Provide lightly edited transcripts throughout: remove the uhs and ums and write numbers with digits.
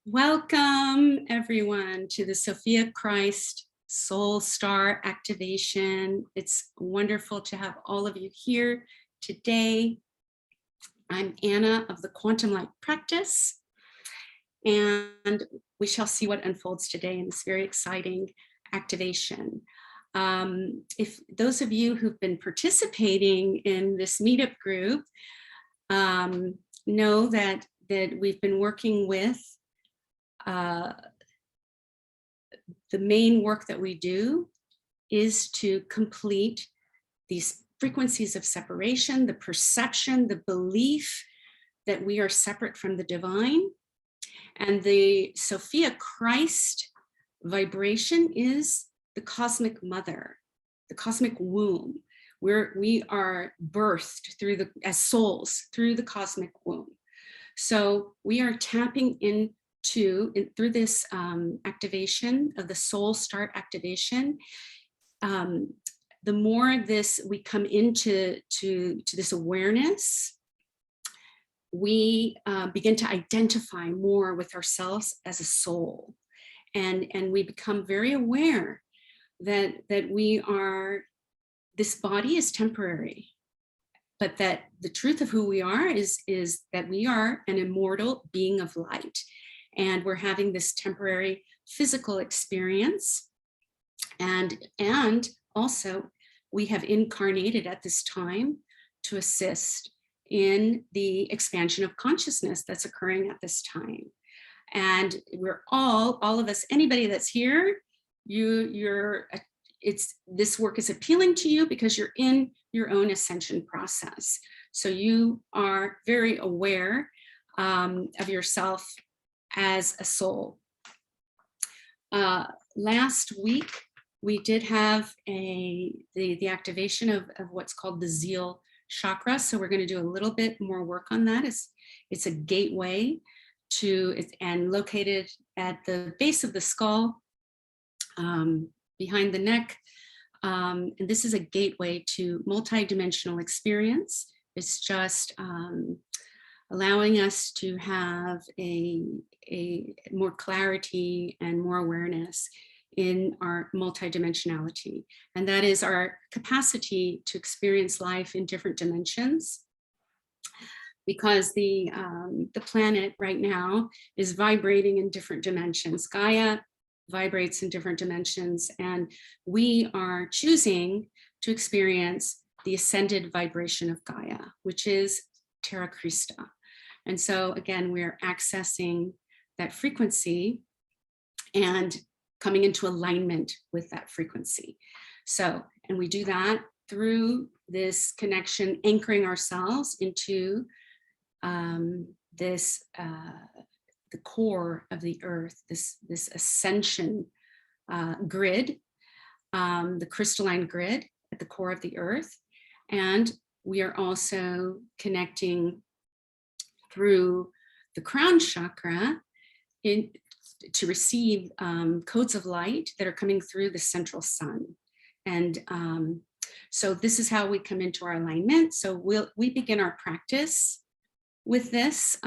Welcome everyone to the Sophia Christ Soul Star Activation. It's wonderful to have all of you here today. I'm Anna of the Quantum Light Practice, and we shall see what unfolds today in this very exciting activation. If those of you who've been participating in this meetup group know that we've been working with the main work that we do is to complete these frequencies of separation, the perception, the belief that we are separate from the divine. And the Sophia Christ vibration is the cosmic mother, the cosmic womb, where we are birthed through as souls through the cosmic womb. So we are tapping through this activation of the soul start activation. The more we come into this awareness, we begin to identify more with ourselves as a soul, and we become very aware that we are, this body is temporary, but that the truth of who we are is that we are an immortal being of light. And we're having this temporary physical experience. And also we have incarnated at this time to assist in the expansion of consciousness that's occurring at this time. And we're all of us, anybody that's here, this work is appealing to you because you're in your own ascension process. So you are very aware of yourself as a soul. Last week, we did have the activation of what's called the Zeal chakra. So we're going to do a little bit more work on that. It's a gateway and located at the base of the skull, behind the neck. And this is a gateway to multidimensional experience. It's just allowing us to have a more clarity and more awareness in our multidimensionality. And that is our capacity to experience life in different dimensions. Because the planet right now is vibrating in different dimensions. Gaia vibrates in different dimensions, and we are choosing to experience the ascended vibration of Gaia, which is Terra Christa. And so again, we're accessing that frequency and coming into alignment with that frequency. So, and we do that through this connection, anchoring ourselves into the core of the earth, this ascension grid, the crystalline grid at the core of the earth. And we are also connecting through the crown chakra to receive codes of light that are coming through the central sun. And so this is how we come into our alignment. So we begin our practice with this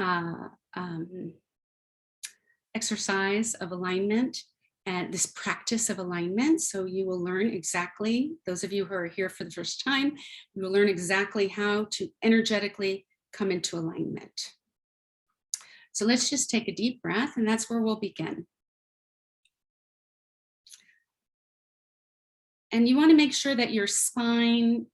exercise of alignment and this practice of alignment. So you will learn exactly, those of you who are here for the first time, you will learn exactly how to energetically come into alignment. So let's just take a deep breath, and that's where we'll begin. And you want to make sure that your spine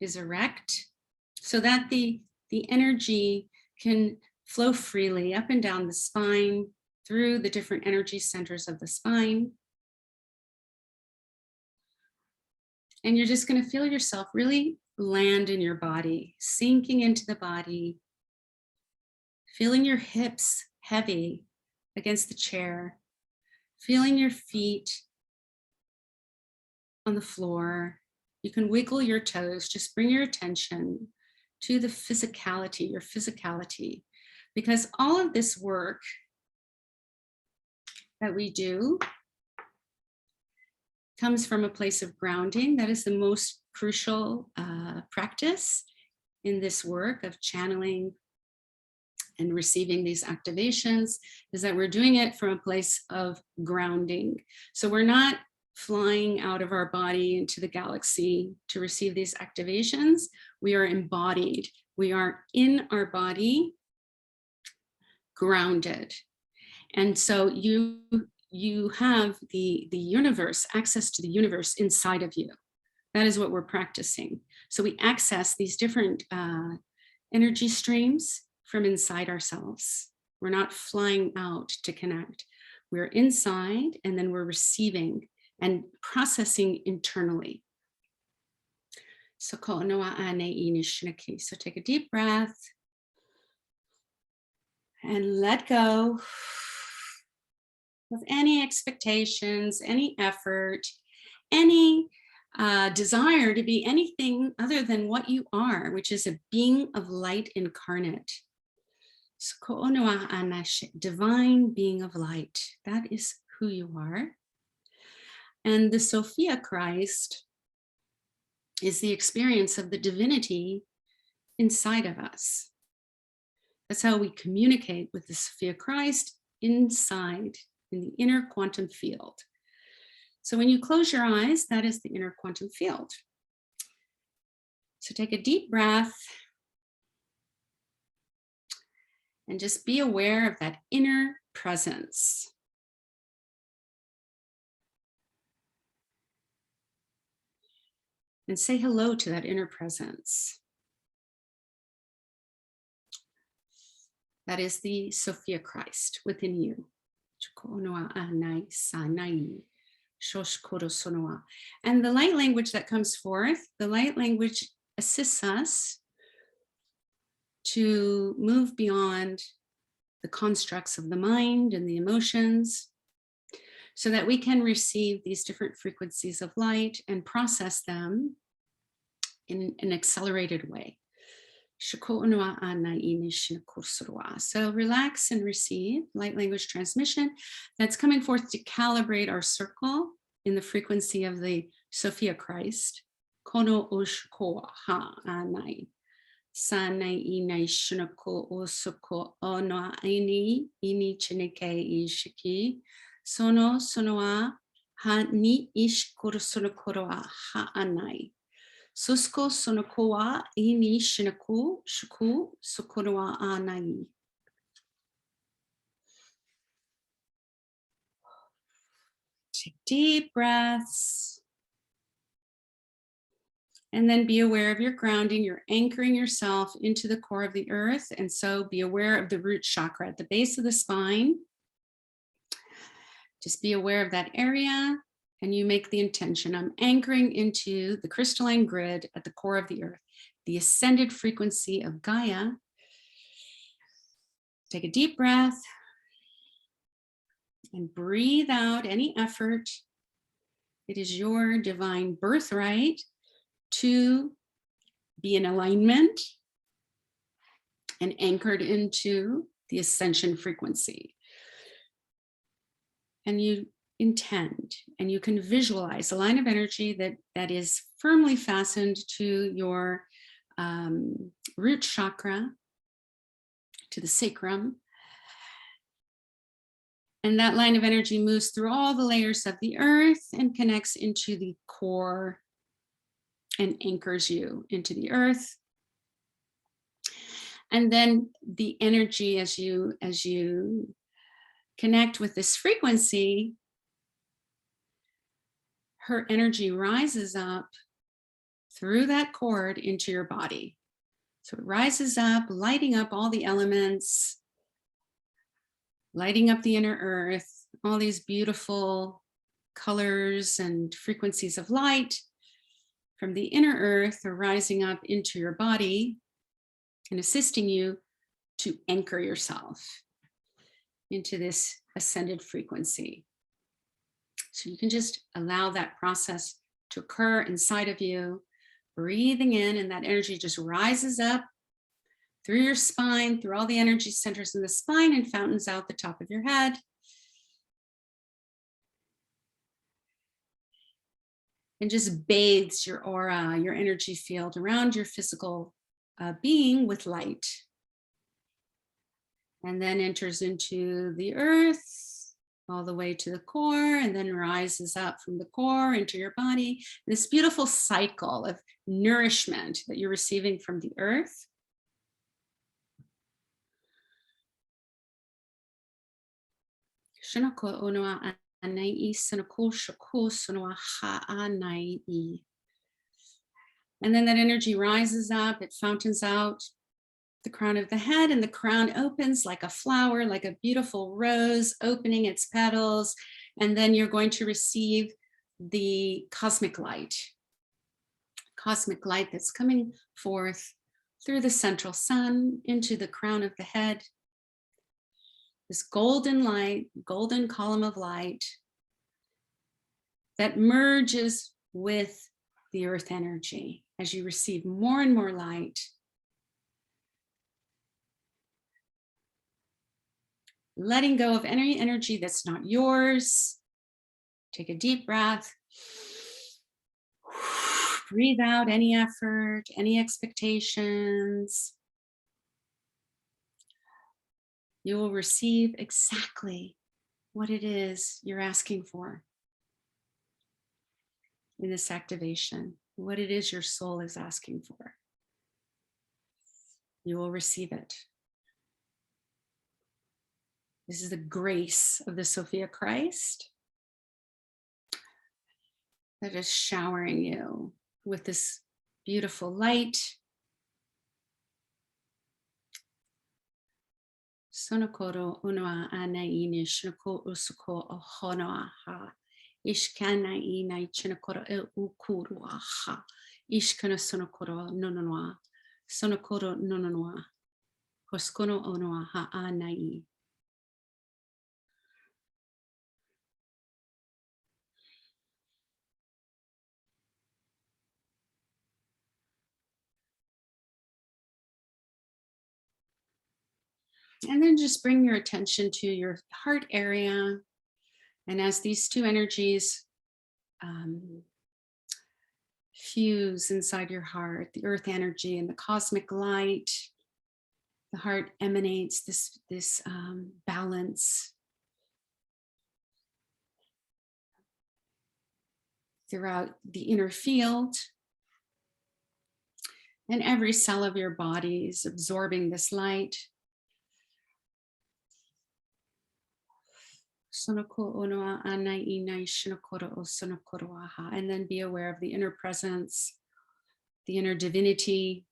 is erect so that the energy can flow freely up and down the spine through the different energy centers of the spine. And you're just going to feel yourself really land in your body, sinking into the body, feeling your hips heavy against the chair, feeling your feet on the floor. You can wiggle your toes, just bring your attention to the physicality, your physicality, because all of this work that we do comes from a place of grounding. That is the most crucial practice in this work of channeling and receiving these activations is that we're doing it from a place of grounding. So we're not flying out of our body into the galaxy to receive these activations. We are embodied. We are in our body, grounded. And so you have the universe, access to the universe inside of you. That is what we're practicing. So we access these different energy streams from inside ourselves. We're not flying out to connect. We're inside, and then we're receiving and processing internally. So take a deep breath and let go of any expectations, any effort, any desire to be anything other than what you are, which is a being of light incarnate. Divine being of light. That is who you are. And the Sophia Christ is the experience of the divinity inside of us. That's how we communicate with the Sophia Christ inside, in the inner quantum field. So when you close your eyes, that is the inner quantum field. So take a deep breath and just be aware of that inner presence. And say hello to that inner presence. That is the Sophia Christ within you. And the light language that comes forth, the light language assists us to move beyond the constructs of the mind and the emotions, so that we can receive these different frequencies of light and process them in an accelerated way. So relax and receive light language transmission that's coming forth to calibrate our circle in the frequency of the Sophia Christ. Kono oshko ha anai. Sanai inai shinako osoko ono aini ini chineke ishiki. Sono sonoa ha ni ish korosonokoroa ha anai. Susko sonokoa ini shinaku shuku sukonoa anai. Take deep breaths. And then be aware of your grounding. You're anchoring yourself into the core of the earth. And so be aware of the root chakra at the base of the spine. Just be aware of that area. And you make the intention, I'm anchoring into the crystalline grid at the core of the earth, the ascended frequency of Gaia. Take a deep breath and breathe out any effort. It is your divine birthright to be in alignment and anchored into the ascension frequency. And you intend, and you can visualize a line of energy that is firmly fastened to your root chakra, to the sacrum. And that line of energy moves through all the layers of the earth and connects into the core and anchors you into the earth. And then the energy, as you connect with this frequency, her energy rises up through that cord into your body. So it rises up, lighting up all the elements, lighting up the inner earth, all these beautiful colors and frequencies of light from the inner earth are rising up into your body and assisting you to anchor yourself into this ascended frequency. So you can just allow that process to occur inside of you, breathing in, and that energy just rises up through your spine, through all the energy centers in the spine, and fountains out the top of your head. And just bathes your aura, your energy field around your physical being with light. and then enters into the earth all the way to the core, and then rises up from the core into your body. This beautiful cycle of nourishment that you're receiving from the earth. And then that energy rises up, it fountains out the crown of the head, and the crown opens like a flower, like a beautiful rose opening its petals. And then you're going to receive the cosmic light that's coming forth through the central sun into the crown of the head. This golden light, golden column of light that merges with the earth energy as you receive more and more light. Letting go of any energy that's not yours. Take a deep breath. Breathe out any effort, any expectations. You will receive exactly what it is you're asking for in this activation, what it is your soul is asking for. You will receive it. This is the grace of the Sophia Christ that is showering you with this beautiful light. Sonokoro unoa anaini shinoko usuko ohonoa ha. Ishkana ina chinokoro e ukurua ha. Ishkana sonokoro nononoa. Sonokoro nononoa. Hoskono onoa ha anai. And then just bring your attention to your heart area. And as these two energies fuse inside your heart, the earth energy and the cosmic light, the heart emanates this balance throughout the inner field. And every cell of your body is absorbing this light. And then be aware of the inner presence, the inner divinity,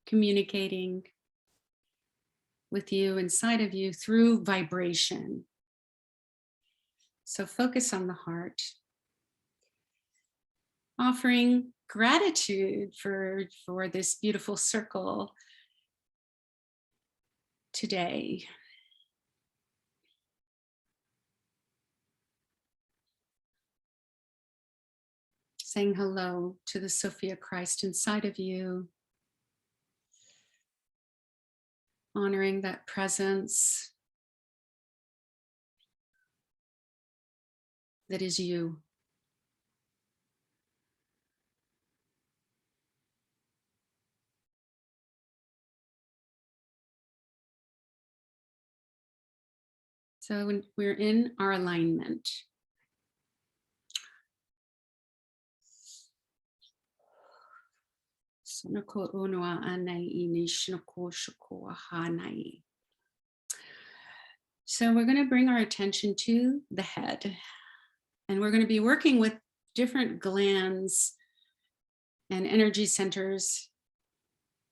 communicating with you, inside of you, through vibration. So focus on the heart. Offering gratitude for this beautiful circle today. Saying hello to the Sophia Christ inside of you. Honoring that presence that is you. So when we're in our alignment, so we're going to bring our attention to the head, and we're going to be working with different glands and energy centers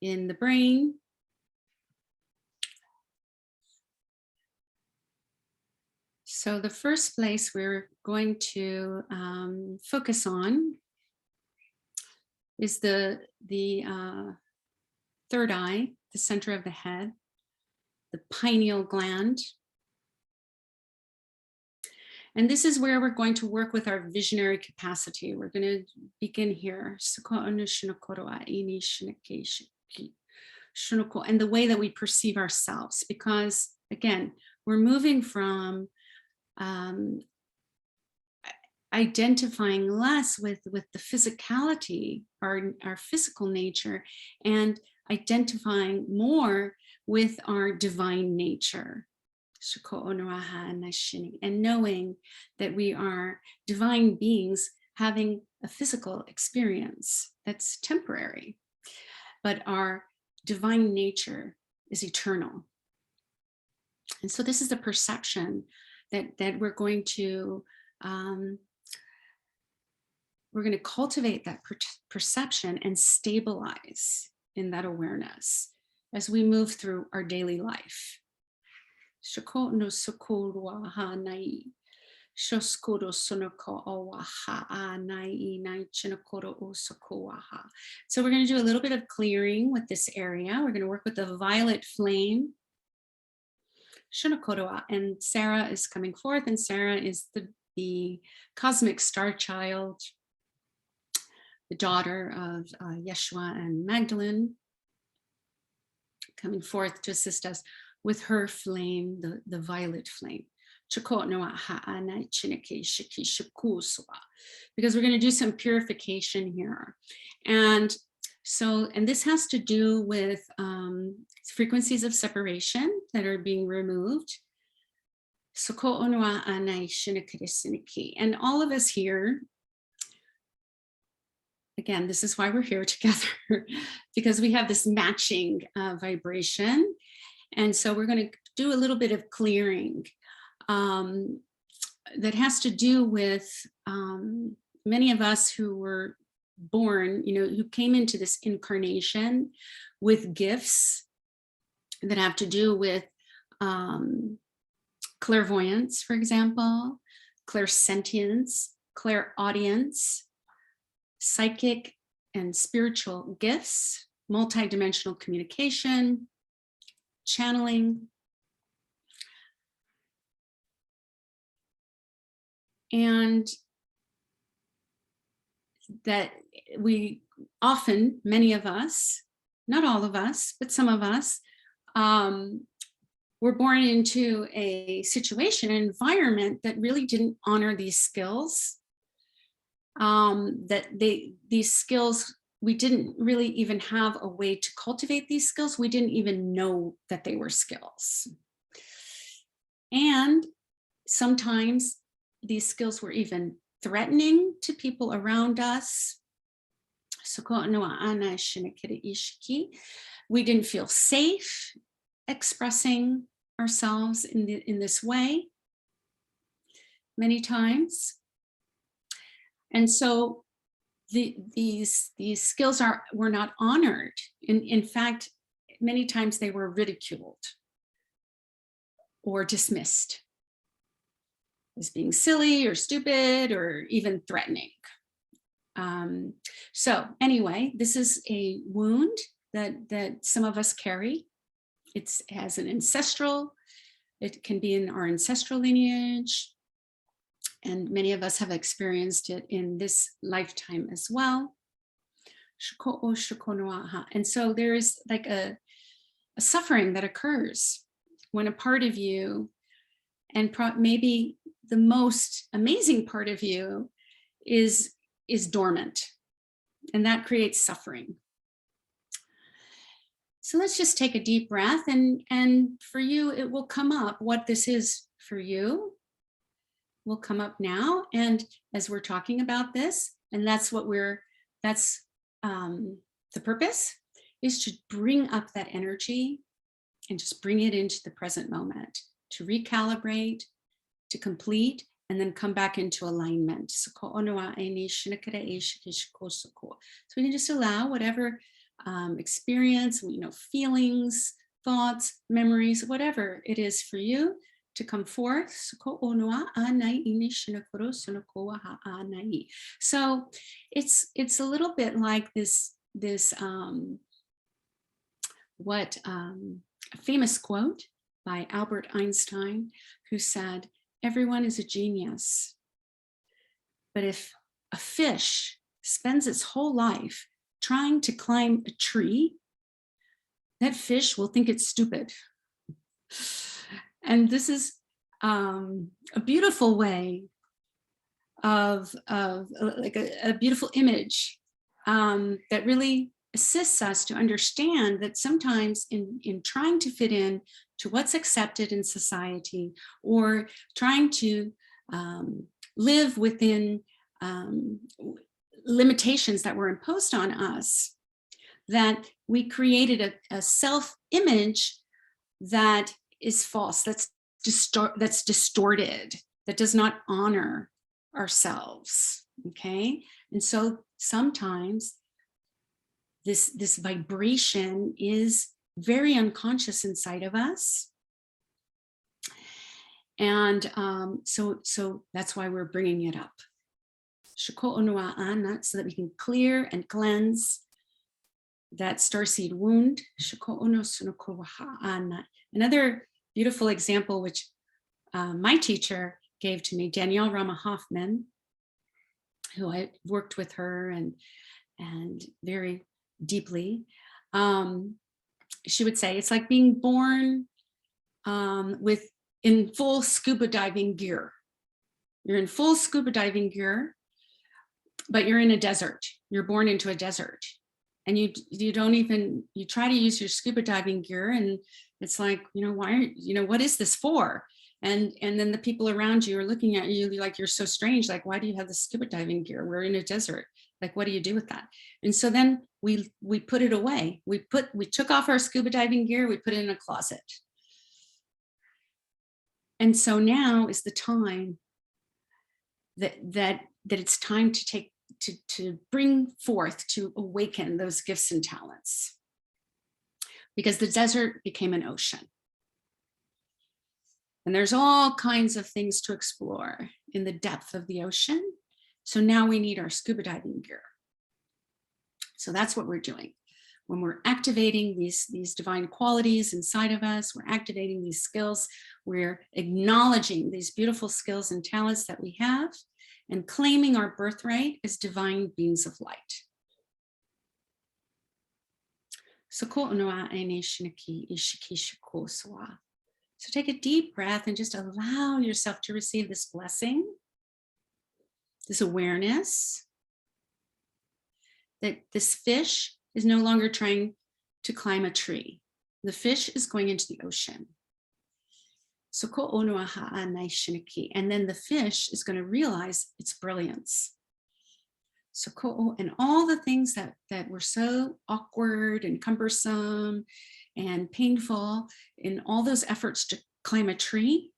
in the brain. So the first place we're going to focus on is the third eye, the center of the head, the pineal gland. And this is where we're going to work with our visionary capacity. We're going to begin here. And the way that we perceive ourselves, because again, we're moving from identifying less with the physicality, our physical nature, and identifying more with our divine nature. And knowing that we are divine beings having a physical experience that's temporary, but our divine nature is eternal. And so this is the perception that we're going to cultivate, that perception and stabilize in that awareness as we move through our daily life. So we're going to do a little bit of clearing with this area. We're going to work with the violet flame. And Sarah is coming forth, and Sarah is the cosmic star child, the daughter of Yeshua and Magdalene, coming forth to assist us with her flame, the violet flame. Because we're going to do some purification here. And this has to do with frequencies of separation that are being removed. And all of us here, again, this is why we're here together, because we have this matching vibration. And so we're going to do a little bit of clearing that has to do with many of us who were born, who came into this incarnation with gifts that have to do with clairvoyance, for example, clairsentience, clairaudience, psychic and spiritual gifts, multidimensional communication, channeling, and that we often, many of us, not all of us, but some of us, were born into a situation, an environment that really didn't honor these skills. These skills, we didn't really even have a way to cultivate these skills. We didn't even know that they were skills. And sometimes these skills were even threatening to people around us. We didn't feel safe expressing ourselves in this way many times. And so these skills were not honored. In fact, many times they were ridiculed or dismissed as being silly or stupid or even threatening. So anyway, this is a wound that some of us carry. It has an ancestral, it can be in our ancestral lineage, and many of us have experienced it in this lifetime as well. And so there is like a suffering that occurs when a part of you, and maybe the most amazing part of you, is dormant, and that creates suffering. So let's just take a deep breath, and for you, it will come up. What this is for you will come up now. And as we're talking about this, and that's the purpose, is to bring up that energy and just bring it into the present moment, to recalibrate, to complete, and then come back into alignment. So we can just allow whatever experience, feelings, thoughts, memories, whatever it is for you to come forth. So it's a little bit like this a famous quote by Albert Einstein, who said, "Everyone is a genius, but if a fish spends its whole life trying to climb a tree, that fish will think it's stupid." And this is a beautiful way of like a beautiful image that really assists us to understand that sometimes in trying to fit in to what's accepted in society, or trying to live within limitations that were imposed on us, that we created a self-image that is false, that's distorted, that does not honor ourselves. Okay, and so sometimes this vibration is very unconscious inside of us, and so that's why we're bringing it up, so that we can clear and cleanse that starseed wound. Another beautiful example, which my teacher gave to me, Danielle Rama Hoffman, who I worked with her and very deeply. She would say it's like being born in full scuba diving gear. You're in full scuba diving gear, but you're in a desert. You're born into a desert, and you don't even, you try to use your scuba diving gear, and it's like, why aren't, what is this for? And then the people around you are looking at you like you're so strange, like, why do you have the scuba diving gear? We're in a desert. Like, what do you do with that? And so then we put it away. We took off our scuba diving gear, we put it in a closet. And so now is the time that it's time to bring forth, to awaken those gifts and talents, because the desert became an ocean. And there's all kinds of things to explore in the depth of the ocean. So now we need our scuba diving gear. So that's what we're doing. When we're activating these divine qualities inside of us, we're activating these skills, we're acknowledging these beautiful skills and talents that we have, and claiming our birthright as divine beings of light. So take a deep breath and just allow yourself to receive this blessing, this awareness that this fish is no longer trying to climb a tree. The fish is going into the ocean. And then the fish is going to realize its brilliance. And all the things that were so awkward and cumbersome and painful in all those efforts to climb a tree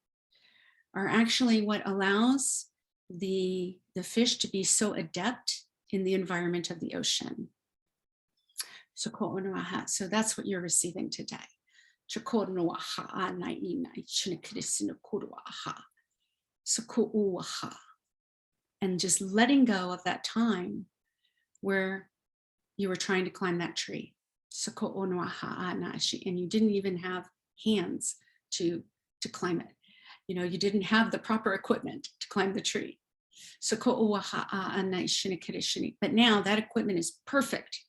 are actually what allows the fish to be so adept in the environment of the ocean. So that's what you're receiving today. And just letting go of that time where you were trying to climb that tree. And you didn't even have hands to climb it. You didn't have the proper equipment to climb the tree. But now that equipment is perfect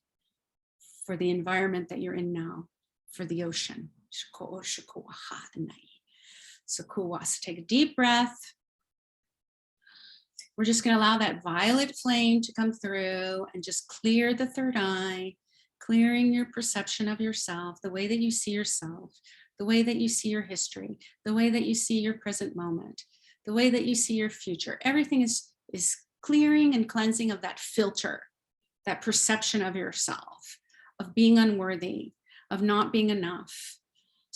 for the environment that you're in now, for the ocean. So take a deep breath. We're just going to allow that violet flame to come through and just clear the third eye, clearing your perception of yourself, the way that you see yourself, the way that you see your history, the way that you see your present moment, the way that you see your future. Everything is clearing and cleansing of that filter, that perception of yourself, of being unworthy, of not being enough,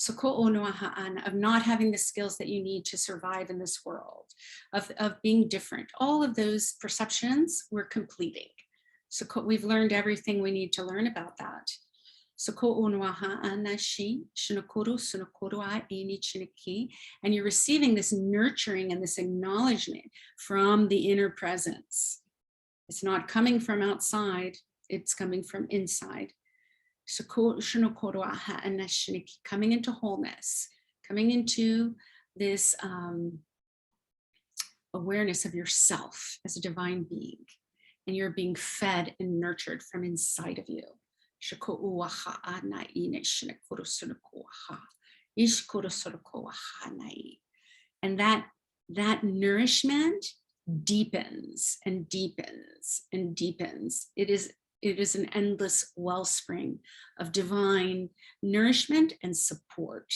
of not having the skills that you need to survive in this world, of being different. All of those perceptions we're completing. So we've learned everything we need to learn about that. And you're receiving this nurturing and this acknowledgement from the inner presence. It's not coming from outside, it's coming from inside. Coming into wholeness, coming into this awareness of yourself as a divine being, and you're being fed and nurtured from inside of you. And that nourishment deepens and deepens and deepens. It it is an endless wellspring of divine nourishment and support.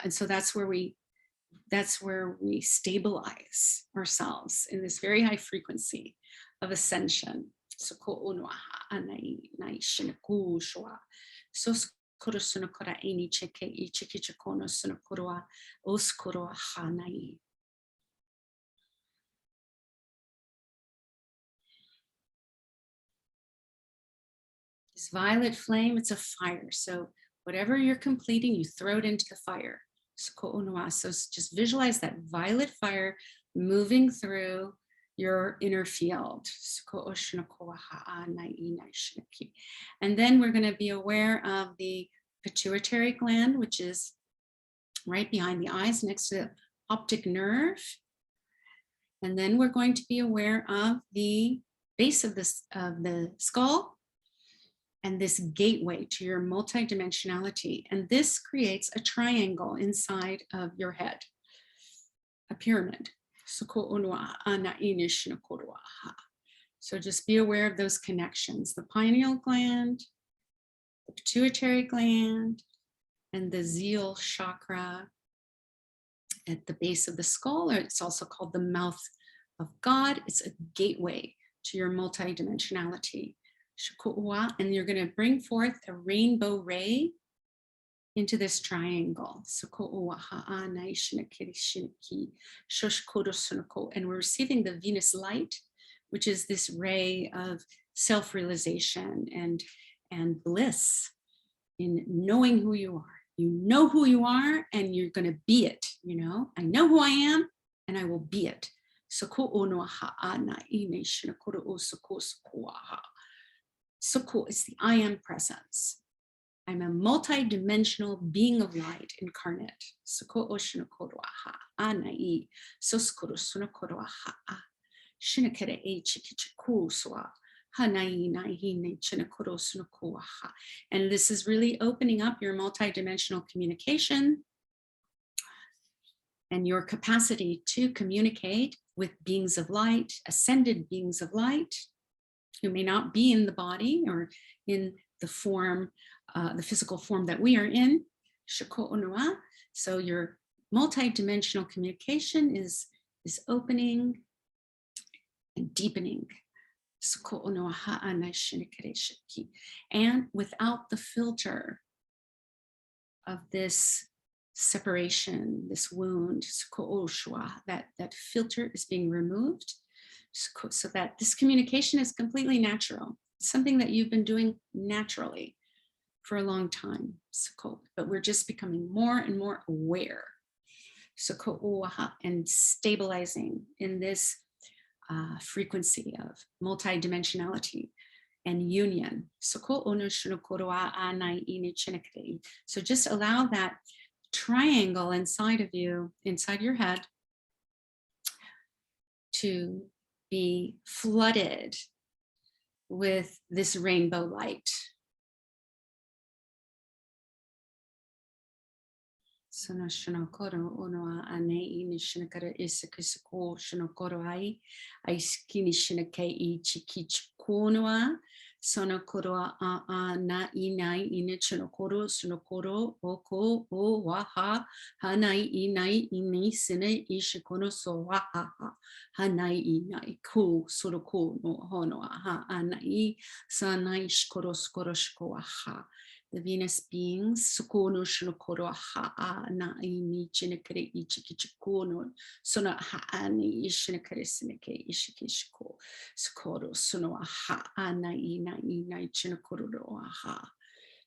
And so that's where we stabilize ourselves in this very high frequency of ascension. So this violet flame, it's a fire. So whatever you're completing, you throw it into the fire. So just visualize that violet fire moving through your inner field. And then we're going to be aware of the pituitary gland, which is right behind the eyes next to the optic nerve. And then we're going to be aware of the base of the skull, and this gateway to your multidimensionality. And this creates a triangle inside of your head, a pyramid. So just be aware of those connections, the pineal gland, the pituitary gland, and the zeal chakra at the base of the skull, or it's also called the mouth of God. It's a gateway to your multidimensionality. And you're going to bring forth a rainbow ray into this triangle. And we're receiving the Venus light, which is this ray of self-realization and bliss in knowing who you are. You know who you are, and you're going to be it. I know who I am, and I will be it. Soko is the I am presence. I'm a multi-dimensional being of light incarnate. Soko oshinokoroaha anai soskoro sunokoroaha shinakere e chikichikuswa hanai naihine chinakoro sunokoaha. And this is really opening up your multi-dimensional communication and your capacity to communicate with beings of light, ascended beings of light, who may not be in the body or in the form, the physical form that we are in. So your multi-dimensional communication is opening and deepening. And without the filter of this separation, this wound, that filter is being removed, so that this communication is completely natural. It's something that you've been doing naturally for a long time. But we're just becoming more and more aware. And stabilizing in this frequency of multidimensionality and union. So just allow that triangle inside of you, inside your head, to be flooded with this rainbow light. Sono shinokoro onoa ane ini shinakara isakisako shinokoro ai aiskini shinakei chikichikonoa sono koroa a na inai ine chinokoro sunokoro oko o waha hanai inai ini sine ishikono so waha hanai inai ku suroko no honoa ha anai sanai shikoro skoro shikoaha. The Venus beings, Sukono Shunokoro Ha'a Naini Chinakare Ichikichikono, Sona Ha'ani Ishinakare Sinake Ishikishiko, Sukoro Suno Ha'a Nai Nai Chinakoro Aha.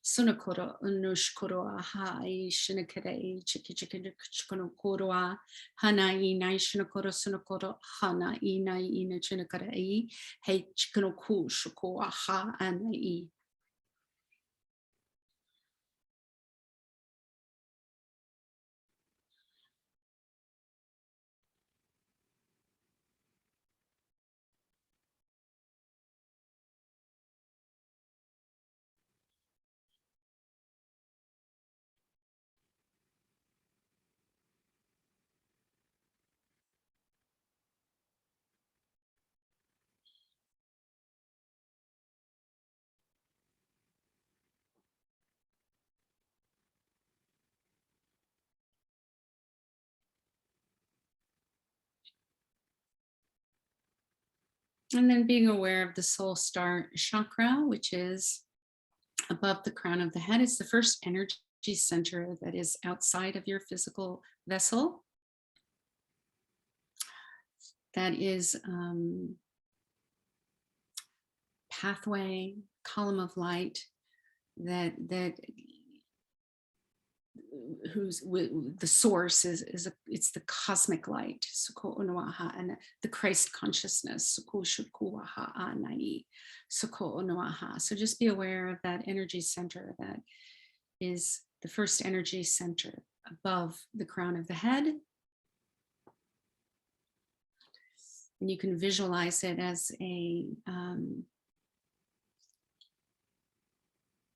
Sonokoro Unushkoro Aha Ishinakare Chikichikono Koroa, Hanai Nai Shinakoro Sonokoro Hana Ina Ina Chinakare, Hey Chikonoku Shuko Aha Anai. And then being aware of the soul star chakra, which is above the crown of the head. It's the first energy center that is outside of your physical vessel. That is pathway, column of light that who's the source is it's the cosmic light, and the Christ consciousness. So just be aware of that energy center that is the first energy center above the crown of the head. And you can visualize it as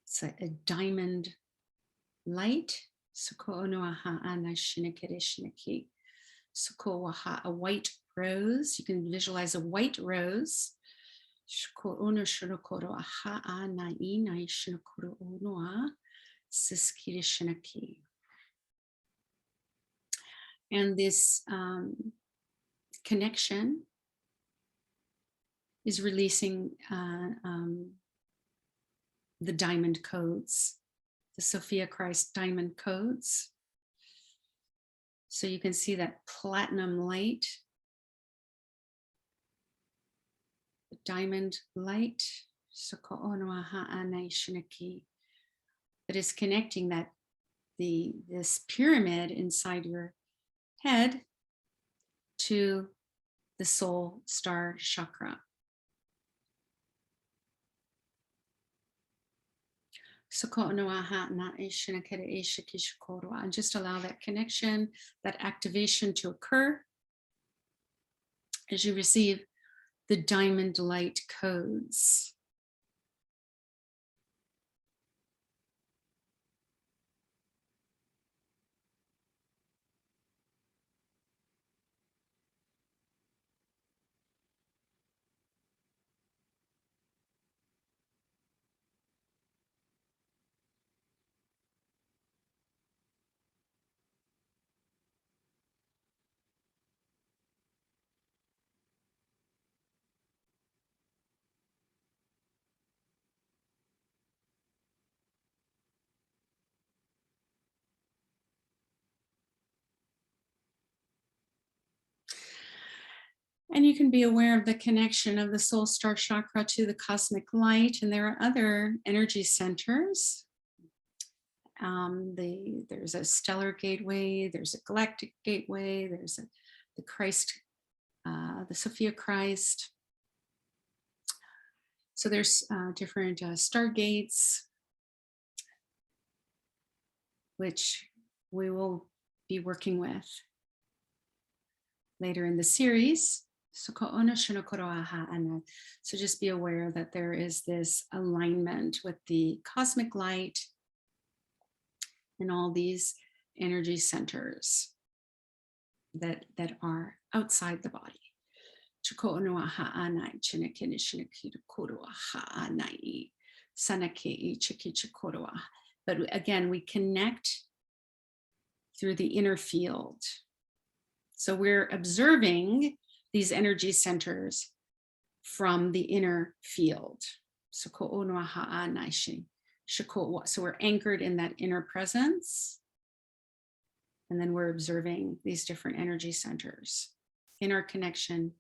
it's a diamond light. A white rose. You can visualize a white rose. And this connection is releasing the diamond codes, the Sophia Christ diamond codes. So you can see that platinum light, the diamond light, that is connecting that this pyramid inside your head to the soul star chakra. And just allow that connection, that activation to occur as you receive the diamond light codes. And you can be aware of the connection of the soul star chakra to the cosmic light. And there are other energy centers. There's a stellar gateway, there's a galactic gateway, there's the Christ, the Sophia Christ. So there's different stargates, which we will be working with later in the series. So just be aware that there is this alignment with the cosmic light and all these energy centers that are outside the body. But again, we connect through the inner field. So we're observing these energy centers from the inner field. So we're anchored in that inner presence. And then we're observing these different energy centers in our connection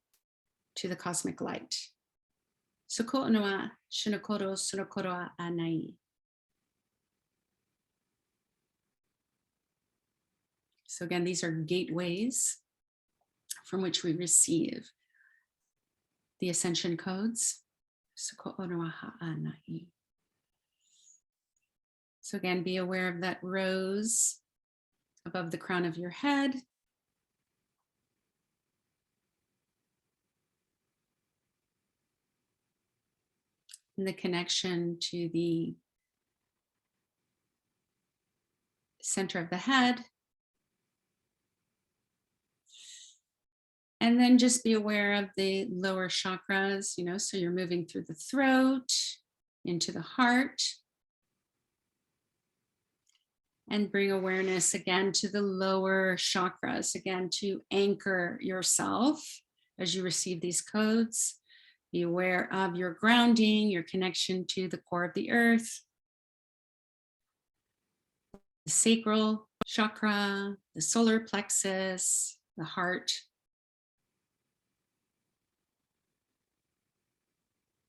to the cosmic light. So again, these are gateways from which we receive the ascension codes. So again, be aware of that rose above the crown of your head. And the connection to the center of the head. And then just be aware of the lower chakras, so you're moving through the throat, into the heart. And bring awareness again to the lower chakras, again, to anchor yourself as you receive these codes, Be aware of your grounding, your connection to the core of the earth, the sacral chakra, the solar plexus, the heart.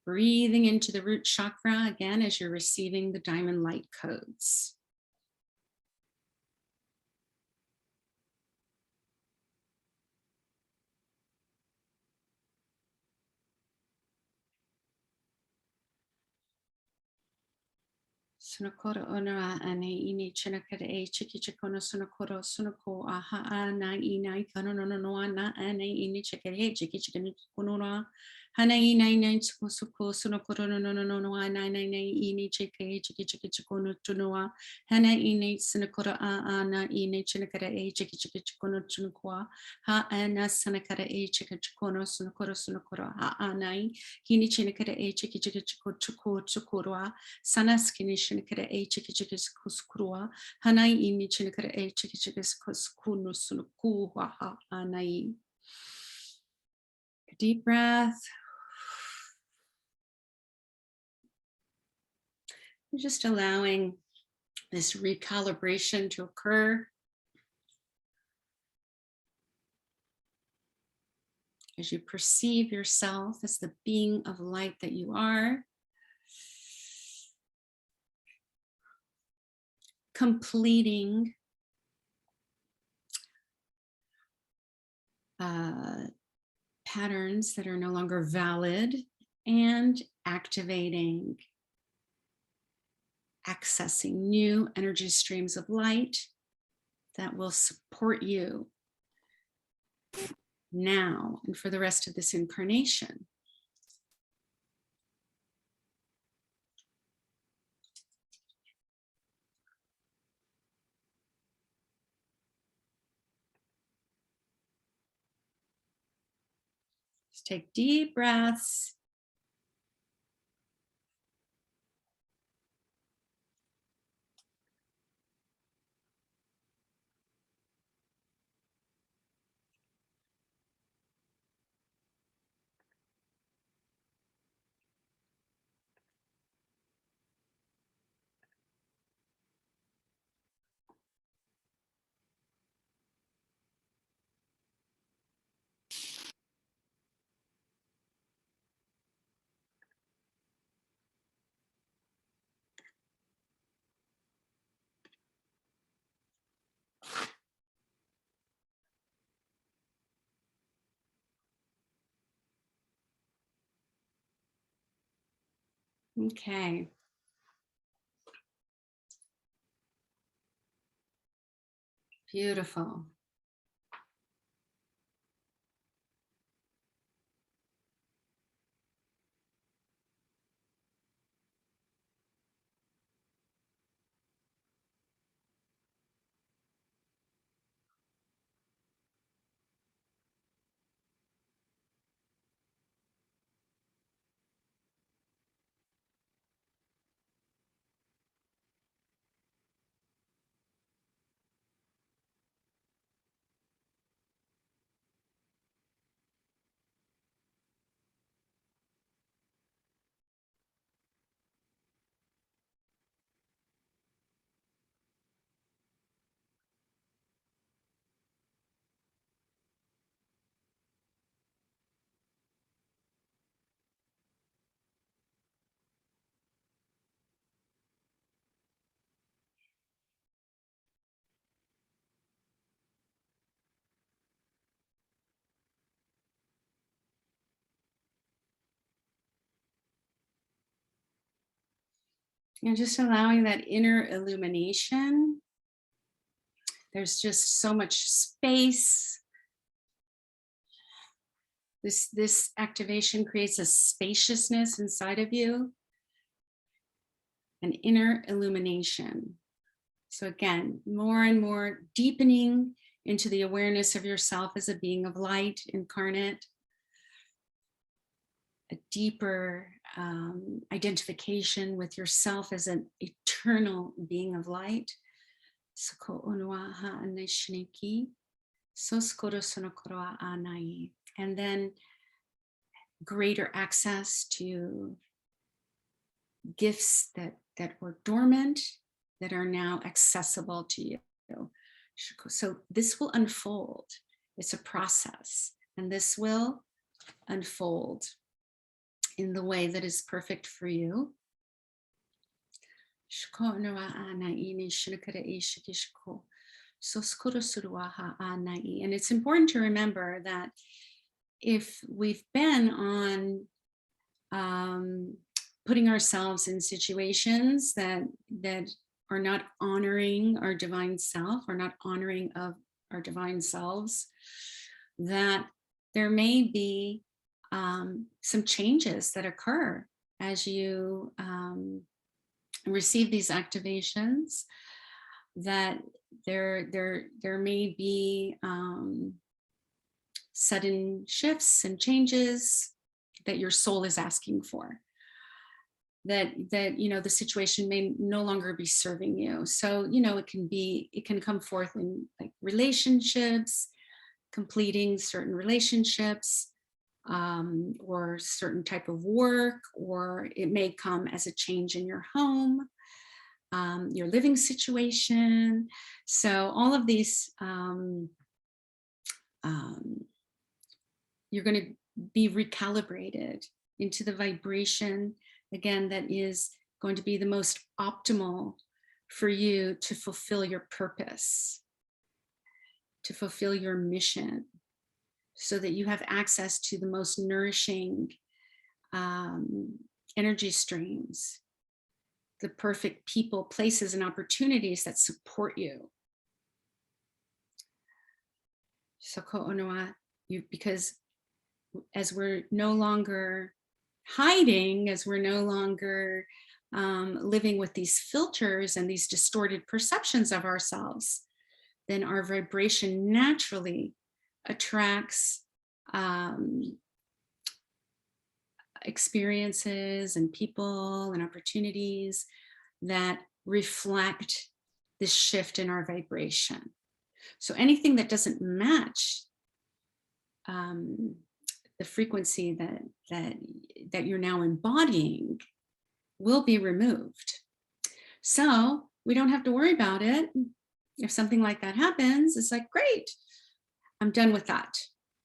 Breathing into the root chakra again as you're receiving the diamond light codes. Sunokoro onora ane ini chinakare e chiki chikono sunokoro sunoko aha ana ina kano no no ana ane ini chikare chiki chikani konora hana ina ina suko sunokoro no no no no ana ina ini chiki chiki chiki chikono tunoa hana ini sunokoro ana ini chinakare e chiki chiki chikono tunokwa ha ana sunakare e chiki chikono sunokoro ha ana ini chinakare e chiki chiki chiko chukoro Sanaskini Shinikara A Chiki Chikis Kuskrua, Hanai Imi Chinikara A Chiki Chikis Kuskunu Sunukuha Anai. Deep breath. Just allowing this recalibration to occur as you perceive yourself as the being of light that you are. Completing patterns that are no longer valid and activating, accessing new energy streams of light that will support you now and for the rest of this incarnation. Just take deep breaths. Okay. Beautiful. And just allowing that inner illumination. There's just so much space. This activation creates a spaciousness inside of you, an inner illumination. So again, more and more deepening into the awareness of yourself as a being of light incarnate, a deeper identification with yourself as an eternal being of light. And then greater access to gifts that were dormant, that are now accessible to you. So this will unfold. It's a process, and this will unfold in the way that is perfect for you. And it's important to remember that if we've been on putting ourselves in situations that are not honoring our divine self, or not honoring of our divine selves, that there may be some changes that occur as you receive these activations, that there may be sudden shifts and changes that your soul is asking for, that the situation may no longer be serving you. So it can come forth in like relationships, completing certain relationships, or certain type of work, or it may come as a change in your home, your living situation. So all of these, you're going to be recalibrated into the vibration, again, that is going to be the most optimal for you to fulfill your purpose, to fulfill your mission, so that you have access to the most nourishing energy streams, the perfect people, places, and opportunities that support you. So because as we're no longer hiding, as we're no longer living with these filters and these distorted perceptions of ourselves, then our vibration naturally attracts experiences and people and opportunities that reflect this shift in our vibration. So anything that doesn't match the frequency that you're now embodying will be removed. So we don't have to worry about it. If something like that happens, it's like, great, I'm done with that.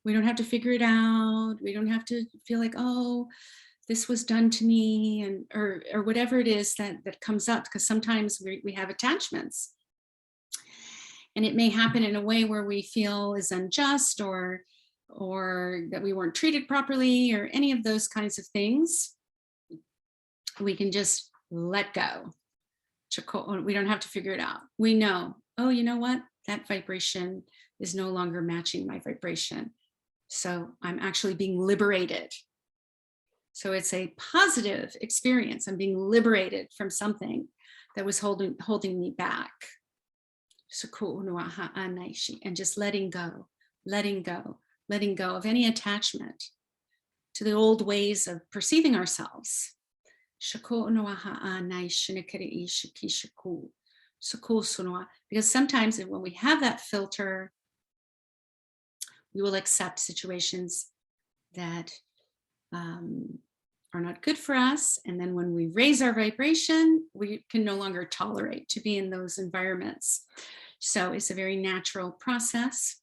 We don't have to figure it out. We don't have to feel like, oh, this was done to me, and or whatever it is that comes up, because sometimes we have attachments. And it may happen in a way where we feel is unjust, or that we weren't treated properly, or any of those kinds of things. We can just let go. We don't have to figure it out. We know, oh, you know what? That vibration is no longer matching my vibration. So I'm actually being liberated. So it's a positive experience. I'm being liberated from something that was holding me back. And just letting go of any attachment to the old ways of perceiving ourselves. Because sometimes when we have that filter, we will accept situations that are not good for us. And then when we raise our vibration, we can no longer tolerate to be in those environments. So it's a very natural process.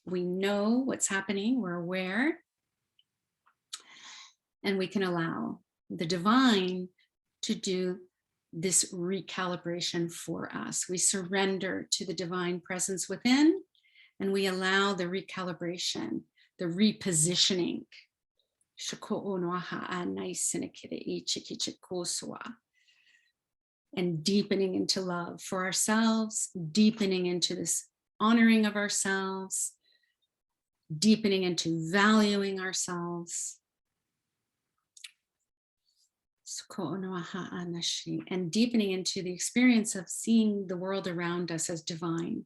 We know what's happening, we're aware, and we can allow the divine to do this recalibration for us. We surrender to the divine presence within, and we allow the recalibration, the repositioning, and deepening into love for ourselves, deepening into this honoring of ourselves, deepening into valuing ourselves, and deepening into the experience of seeing the world around us as divine.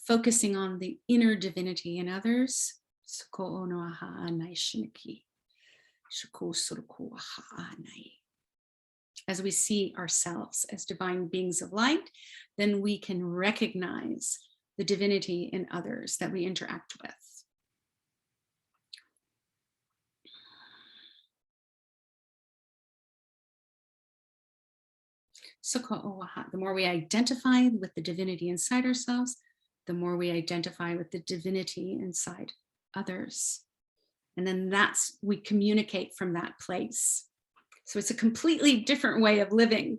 Focusing on the inner divinity in others. As we see ourselves as divine beings of light, then we can recognize the divinity in others that we interact with. The more we identify with the divinity inside ourselves, the more we identify with the divinity inside others. And then we communicate from that place. So it's a completely different way of living.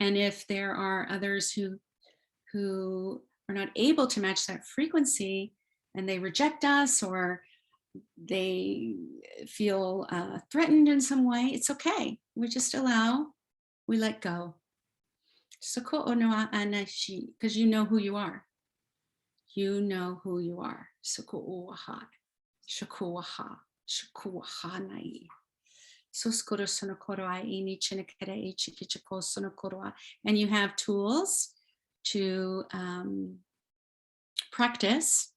And if there are others who are not able to match that frequency and they reject us or they feel threatened in some way, it's okay. We just allow, we let go. Because you know who you are. You know who you are. And you have tools to practice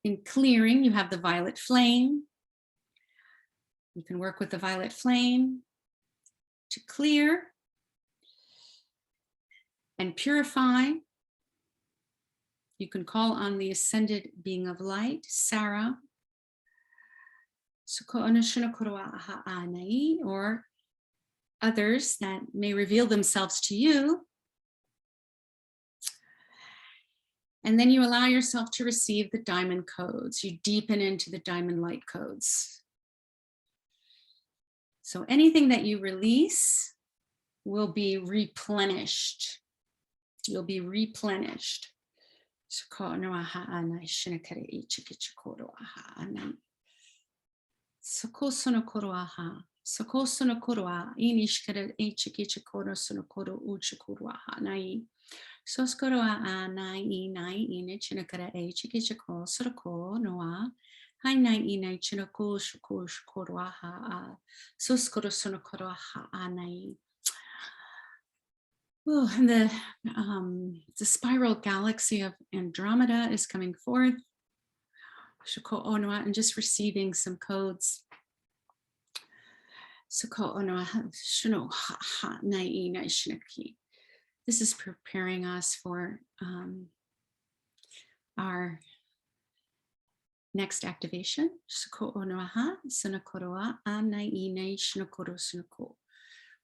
in clearing. You have the violet flame. You can work with the violet flame to clear and purify. You can call on the ascended being of light, Sarah, or others that may reveal themselves to you. And then you allow yourself to receive the diamond codes. You deepen into the diamond light codes. So anything that you release will be replenished. You'll be replenished. Oh, and the spiral galaxy of Andromeda is coming forth. And just receiving some codes. This is preparing us for our next activation.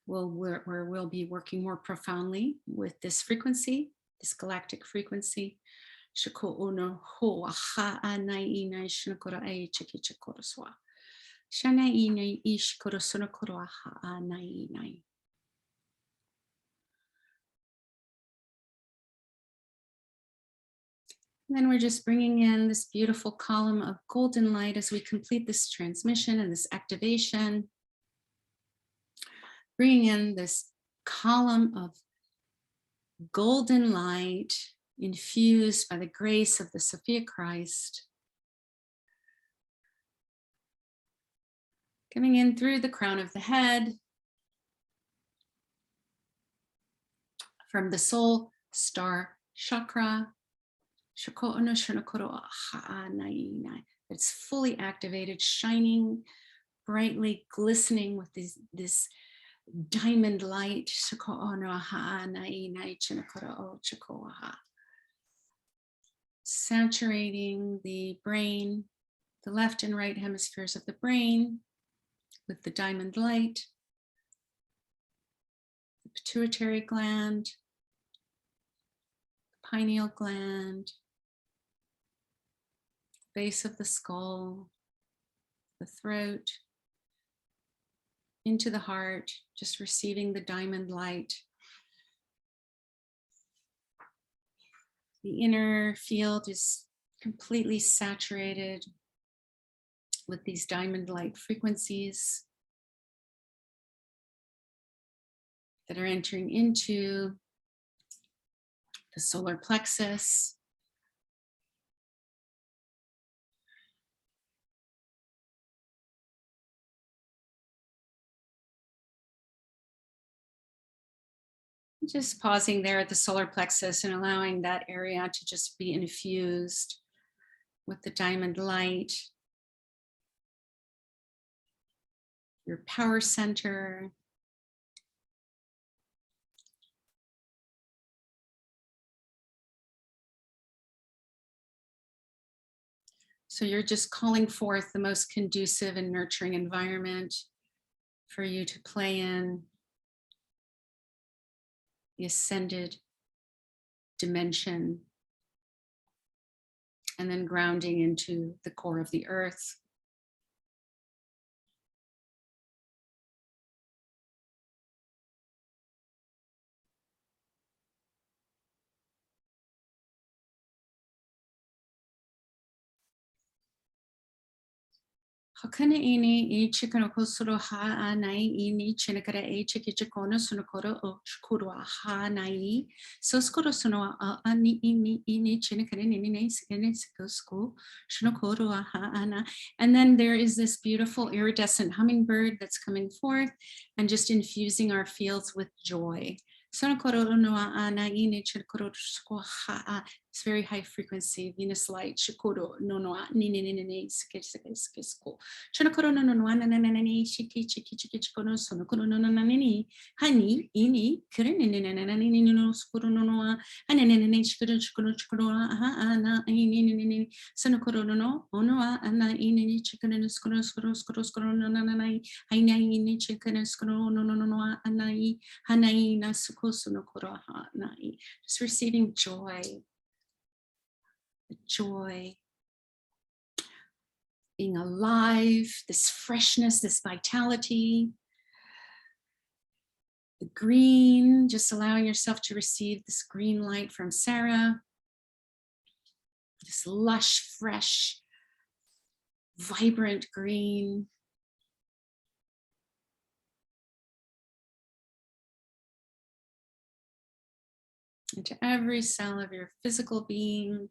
Where we'll be working more profoundly with this frequency, this galactic frequency. And then we're just bringing in this beautiful column of golden light as we complete this transmission and this activation. Bringing in this column of golden light infused by the grace of the Sophia Christ. Coming in through the crown of the head, from the soul star chakra. It's fully activated, shining brightly, glistening with this diamond light. Saturating the brain, the left and right hemispheres of the brain with the diamond light. The pituitary gland, pineal gland, base of the skull, the throat, into the heart, just receiving the diamond light. The inner field is completely saturated with these diamond light frequencies that are entering into the solar plexus. Just pausing there at the solar plexus and allowing that area to just be infused with the diamond light. your power center. So you're just calling forth the most conducive and nurturing environment for you to play in, the ascended dimension, and then grounding into the core of the earth. Hakana ini I chikano kosuro ha anai ini chinakara e chikichikono sunokoro o shukuro ha nai soskoro suno ani ini chinakara nini sikene sikosko shunokoro ha ana. And then there is this beautiful iridescent hummingbird that's coming forth and just infusing our fields with joy. Sonokoro no ana ini chikoro ha. It's very high frequency Venus light shikoro no ni sikesko. Shonokoro no nani shiki chiki chiki chikono sonokoro no nani hani ini kurenini no skoro no anani shikoro chikono chikoro ana ini sonokoro no ono ana ini chikono skoro no nani haina ini chikono skoro no anai hanai na suko sonokoro hanai. Just receiving joy. The joy, being alive, this freshness, this vitality. The green, just allowing yourself to receive this green light from Sarah. This lush, fresh, vibrant green. Into every cell of your physical being.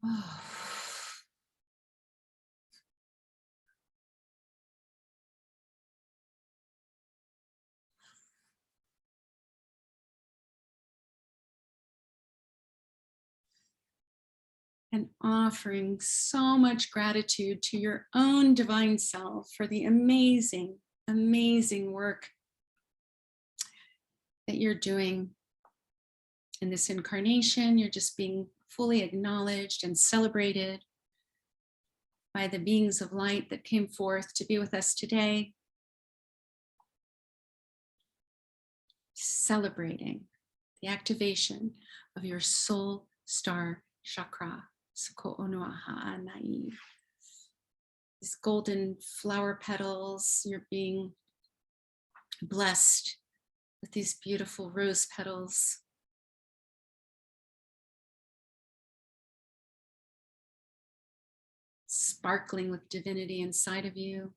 Oh. And offering so much gratitude to your own divine self for the amazing, amazing work that you're doing in this incarnation. You're just being fully acknowledged and celebrated by the beings of light that came forth to be with us today. Celebrating the activation of your soul star chakra. These golden flower petals, you're being blessed with these beautiful rose petals. Sparkling with divinity inside of you.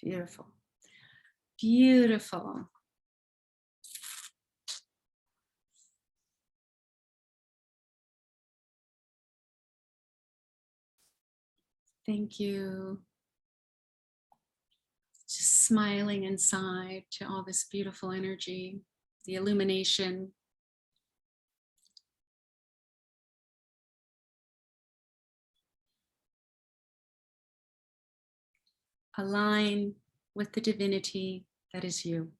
Beautiful, beautiful. Thank you. Just smiling inside to all this beautiful energy, the illumination. Align with the divinity that is you.